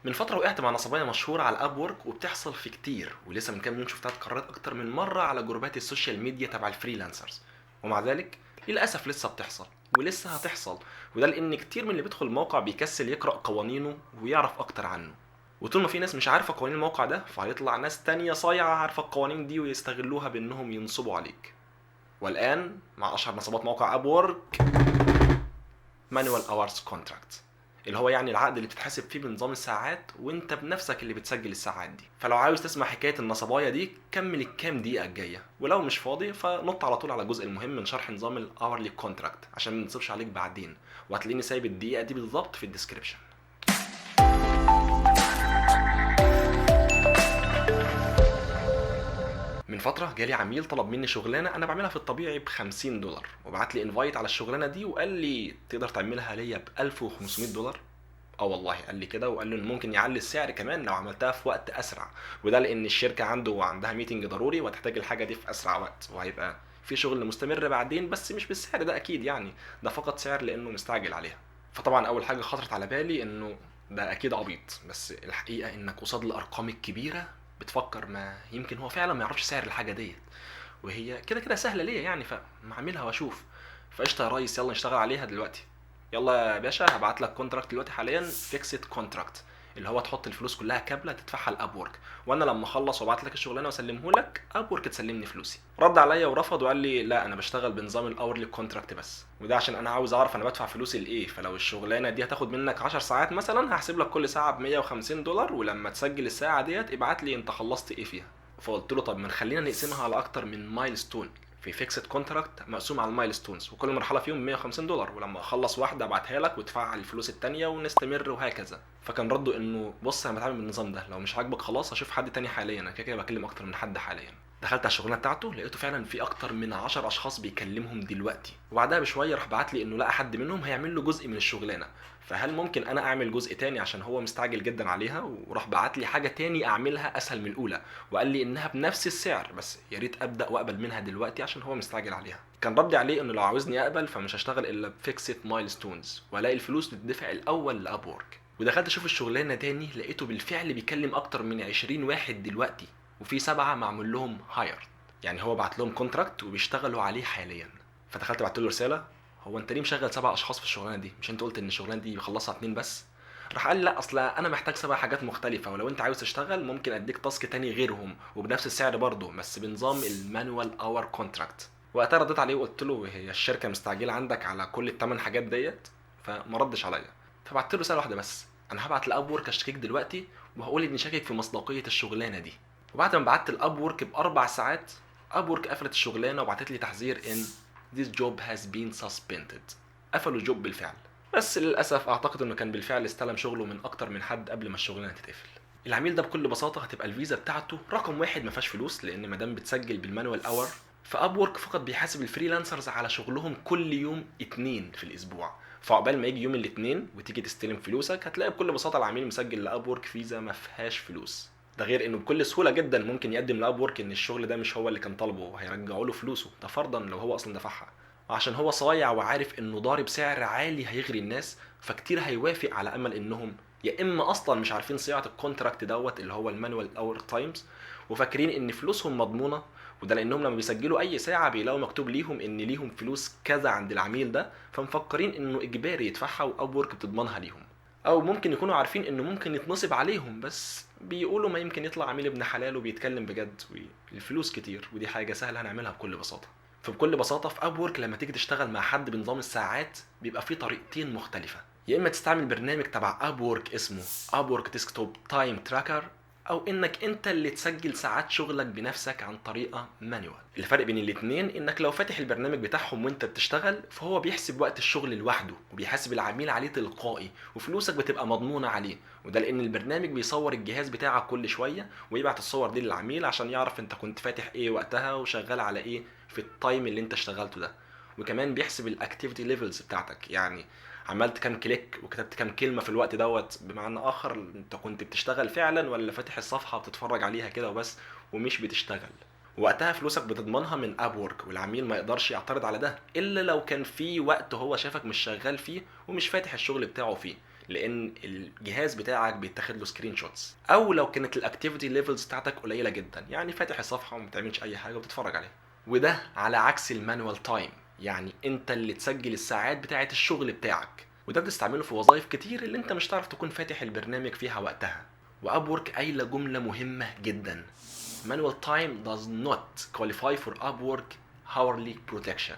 من فترة وقعت مع نصباية مشهورة على الاب وورك وبتحصل في كتير، ولسه من كام يوم شفتها اتكررت اكتر من مرة على جروبات السوشيال ميديا تبع الفريلانسرز. ومع ذلك للاسف لسه بتحصل ولسه هتحصل، وده لان كتير من اللي بيدخل الموقع بيكسل يقرأ قوانينه ويعرف اكتر عنه. وطول ما في ناس مش عارفة قوانين الموقع ده، فهيطلع ناس تانية صايعة عارفة القوانين دي ويستغلوها بانهم ينصبوا عليك. والان مع اشهر نصبات موقع اب وورك، مانوال اورز كونتراكت، اللي هو يعني العقد اللي بتتحاسب فيه بنظام الساعات وانت بنفسك اللي بتسجل الساعات دي. فلو عاوز تسمع حكايه النصبايه دي كمل الكام دقيقه الجايه، ولو مش فاضي فنط على طول على الجزء المهم من شرح نظام الاورلي كونتراكت عشان ما نصبش عليك بعدين، وهتلاقيني سايب الدقيقه دي بالظبط في الديسكربشن. من فتره جالي عميل طلب مني شغلانه انا بعملها في الطبيعي ب$50، وبعت لي انفايت على الشغلانه دي وقال لي تقدر تعملها ليا ب$1500. اه والله قال لي كده، وقال له ان ممكن يعلي السعر كمان لو عملتها في وقت اسرع، وده لان الشركه عندها ميتنج ضروري وهتحتاج الحاجه دي في اسرع وقت، وهيبقى في شغل مستمر بعدين بس مش بالسعر ده اكيد، يعني ده فقط سعر لانه مستعجل عليها. فطبعا اول حاجه خطرت على بالي انه ده اكيد عبيط، بس الحقيقه انك قصاد الارقام الكبيره بتفكر ما يمكن هو فعلا ما يعرفش سعر الحاجه ديت، وهي كده كده سهله ليا يعني، فما اعملها واشوف. فقشطه يا ريس، يلا نشتغل عليها دلوقتي. يلا يا باشا هبعت لك كونتراكت دلوقتي حاليا، فيكسد كونتراكت، اللي هو تحط الفلوس كلها كامله تدفعها لاب وورك، وانا لما اخلص وابعت لك الشغلانه واسلمه لك اب وورك تسلمني فلوسي. رد عليا ورفض وقال لي لا انا بشتغل بنظام الاورلي كونتراكت بس، وده عشان انا عاوز اعرف انا بدفع فلوسي لايه، فلو الشغلانه دي هتاخد منك 10 ساعات مثلا هحسب لك كل ساعه ب $150، ولما تسجل الساعه ديت ابعت لي انت خلصت ايه فيها. فقلت له طب ما خلينا نقسمها على اكتر من مايلستون، في فيكسد كونتراكت مقسوم على المايلستونز وكل مرحله فيهم $150، ولما اخلص واحده ابعتها لك وتدفع الفلوس التانيه ونستمر وهكذا. فكان رده انه بص انا بتعامل بالنظام ده، لو مش عاجبك خلاص هشوف حد تاني حاليا، انا كده كده بكلم اكتر من حد حاليا. دخلت على الشغلانه بتاعته لقيته فعلا في اكتر من 10 اشخاص بيكلمهم دلوقتي، وبعدها بشويه راح بعت لي انه لقى حد منهم هيعمل له جزء من الشغلانه، فهل ممكن انا اعمل جزء تاني عشان هو مستعجل جدا عليها، وراح بعت لي حاجه تاني اعملها اسهل من الاولى، وقال لي انها بنفس السعر بس يا ريت ابدا واقبل منها دلوقتي عشان هو مستعجل عليها. كان ردي عليه انه لو عاوزني اقبل فمش هشتغل الا بفيكسد مايلستونز، والاقي الفلوس تدفع الاول لاب وورك. ودخلت اشوف الشغلانه تاني لقيته بالفعل بيكلم اكتر من 20 واحد دلوقتي، وفي 7 معمول لهم هاير، يعني هو بعت لهم كونتراكت وبيشتغلوا عليه حاليا. فدخلت بعت له رساله، هو انت ليه مشغل 7 اشخاص في الشغلانه دي؟ مش انت قلت ان الشغلانه دي بيخلصها 2 بس؟ راح قال لي لا اصل انا محتاج 7 حاجات مختلفه، ولو انت عاوز تشتغل ممكن اديك تاسك تاني غيرهم وبنفس السعر برضه بس بنظام المانوال اور كونتراكت. وقتها رديت عليه وقلت له هي الشركه مستعجله عندك على كل ال8 حاجات ديت؟ فما ردش عليا. فبعت له رساله واحده بس، انا هبعت لاب وورك اشتكيك دلوقتي وهقول اني شاكك في مصداقيه الشغلانه دي. وبعد ما بعت الاب وورك ب4 ساعات، اب وورك قفلت الشغلانه وبعتت لي تحذير ان this job has been suspended. قفلوا الجوب بالفعل، بس للاسف اعتقد انه كان بالفعل استلم شغله من اكتر من حد قبل ما الشغلانه تتقفل. العميل ده بكل بساطه هتبقى الفيزا بتاعته رقم واحد ما فيهاش فلوس، لان ما دام بتسجل بالمانوال اور، فاب وورك فقط بيحاسب الفريلانسرز على شغلهم كل يوم 2 في الاسبوع. فعقبال ما يجي يوم الاثنين وتيجي تستلم فلوسك هتلاقي بكل بساطه العميل مسجل لاب وورك فيزا ما فيهاش فلوس. ده غير انه بكل سهوله جدا ممكن يقدم لاب وورك ان الشغل ده مش هو اللي كان طالبه وهيرجعوا له فلوسه، ده فرضا لو هو اصلا دفعها. وعشان هو صايع وعارف انه ضارب سعر عالي هيغري الناس، فكتير هيوافق على امل انهم يا اما اصلا مش عارفين صياعه الكونتراكت دوت اللي هو المانوال اور تايمز وفاكرين ان فلوسهم مضمونه، وده لانهم لما بيسجلوا اي ساعه بيلاقوا مكتوب ليهم ان ليهم فلوس كذا عند العميل ده، فمفكرين انه اجباري يدفعها واب وورك بتضمنها ليهم. او ممكن يكونوا عارفين انه ممكن يتنصب عليهم بس بيقولوا ما يمكن يطلع عميل ابن حلال وبيتكلم بجد والفلوس كتير ودي حاجه سهله هنعملها بكل بساطه. فبكل بساطه في اب وورك لما تيجي تشتغل مع حد بنظام الساعات بيبقى في طريقتين مختلفه، يا اما تستعمل برنامج تبع اب وورك اسمه اب وورك ديسكتوب تايم تراكر، او انك انت اللي تسجل ساعات شغلك بنفسك عن طريقه مانيوال. الفرق بين الاتنين انك لو فاتح البرنامج بتاعهم وانت بتشتغل فهو بيحسب وقت الشغل لوحده وبيحاسب العميل عليه تلقائي وفلوسك بتبقى مضمونه عليه، وده لان البرنامج بيصور الجهاز بتاعك كل شويه ويبعت الصور دي للعميل عشان يعرف انت كنت فاتح ايه وقتها وشغال على ايه في التايم اللي انت اشتغلته ده. وكمان بيحسب الاكتيفيتي ليفلز بتاعتك، يعني عملت كام كليك وكتبت كام كلمه في الوقت دوت، بمعنى اخر انت كنت بتشتغل فعلا ولا فاتح الصفحه بتتفرج عليها كده وبس ومش بتشتغل. وقتها فلوسك بتضمنها من اب وورك، والعميل ما يقدرش يعترض على ده الا لو كان في وقت هو شافك مش شغال فيه ومش فاتح الشغل بتاعه فيه، لان الجهاز بتاعك بيتاخد له سكرين شوتس، او لو كانت الاكتيفيتي ليفلز بتاعتك قليله جدا، يعني فاتح الصفحه وما بتعملش اي حاجه وبتتفرج عليها. وده على عكس المانوال تايم، يعني انت اللي تسجل الساعات بتاعه الشغل بتاعك، وده بتستعمله في وظائف كتير اللي انت مش هتعرف تكون فاتح البرنامج فيها وقتها. وابورك قايله جمله مهمه جدا: manual time does not qualify for Upwork hourly protection.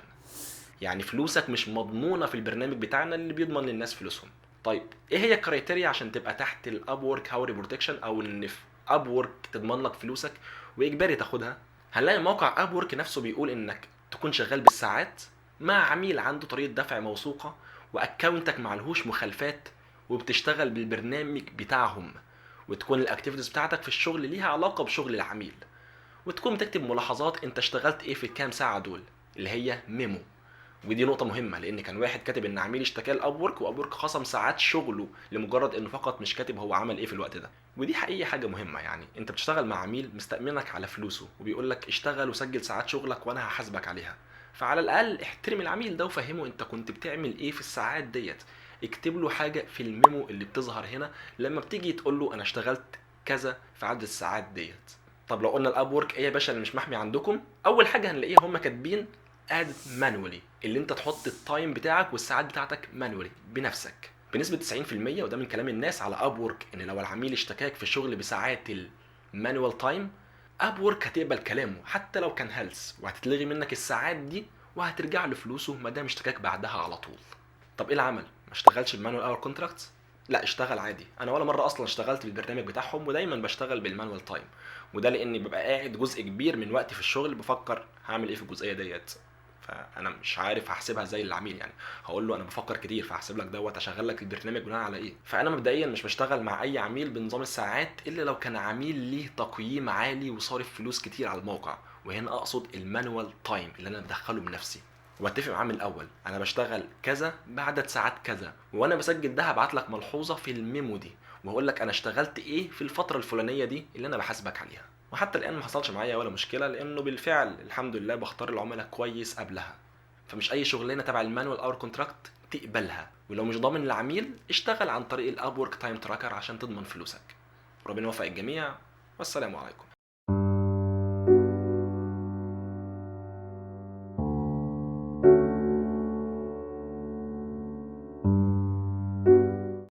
يعني فلوسك مش مضمونه في البرنامج بتاعنا اللي بيضمن للناس فلوسهم. طيب ايه هي الكرايتيريا عشان تبقى تحت الابورك هاوري بروتكشن، او ان في ابورك تضمن لك فلوسك واجباري تاخدها؟ هنلاقي موقع ابورك نفسه بيقول انك تكون شغال بالساعات مع عميل عنده طريقه دفع موثوقه، واكونتك معلهوش مخالفات، وبتشتغل بالبرنامج بتاعهم، وتكون الاكتيفيتيز بتاعتك في الشغل ليها علاقه بشغل العميل، وتكون بتكتب ملاحظات انت اشتغلت ايه في الكام ساعه دول، اللي هي ميمو. ودي نقطة مهمة، لأن كان واحد كاتب إن عميل اشتكى لأبورك وأبورك خصم ساعات شغله لمجرد إنه فقط مش كاتب هو عمل إيه في الوقت ده. ودي حقيقة حاجة مهمة، يعني أنت بتشتغل مع عميل مستأمنك على فلوسه وبيقول لك اشتغل وسجل ساعات شغلك وأنا هحاسبك عليها، فعلى الأقل احترم العميل ده وفهمه أنت كنت بتعمل إيه في الساعات ديت. اكتب له حاجة في الميمو اللي بتظهر هنا لما بتيجي تقول له أنا اشتغلت كذا في عدد الساعات ديت. طب لو قلنا الابورك ايه يا باشا اللي مش محمي عندكم، اول حاجه هنلاقيها هم كاتبين اد مانوالي، اللي انت تحط التايم بتاعك والساعات بتاعتك مانوالي بنفسك بنسبه 90%. وده من كلام الناس على ابورك، ان لو العميل اشتكاك في الشغل بساعات المانوال تايم، ابورك هتقبل كلامه حتى لو كان هلس، وهتتلغي منك الساعات دي وهترجع له فلوسه ما دام اشتكاك بعدها على طول. طب ايه العمل؟ ما اشتغلش بمانوال اور كونتراكت؟ لا اشتغل عادي. انا ولا مره اصلا اشتغلت بالبرنامج بتاعهم، ودايما بشتغل بالمانوال تايم، وده لاني ببقى قاعد جزء كبير من وقتي في الشغل بفكر هعمل ايه في الجزئيه ديت، فانا مش عارف هحسبها زي العميل. يعني هقول له انا بفكر كتير فهحسب لك دوت اشغل لك البرنامج بناء على ايه. فانا مبدئيا مش بشتغل مع اي عميل بنظام الساعات الا لو كان عميل ليه تقييم عالي وصارف فلوس كتير على الموقع، وهنا اقصد المانوال تايم اللي انا بدخله بنفسي، واتفق معاه من الاول انا بشتغل كذا بعدد ساعات كذا، وانا بسجل ده هبعت لك ملحوظه في الميمو دي وهقول لك انا اشتغلت ايه في الفتره الفلانيه دي اللي انا بحاسبك عليها. وحتى الان ما حصلش معايا ولا مشكله، لانه بالفعل الحمد لله بختار العملاء كويس قبلها. فمش اي شغلانه تبع المانوال اور كونتراكت تقبلها، ولو مش ضامن العميل اشتغل عن طريق الاب ورك تايم تراكر عشان تضمن فلوسك. ربنا يوفق الجميع، والسلام عليكم.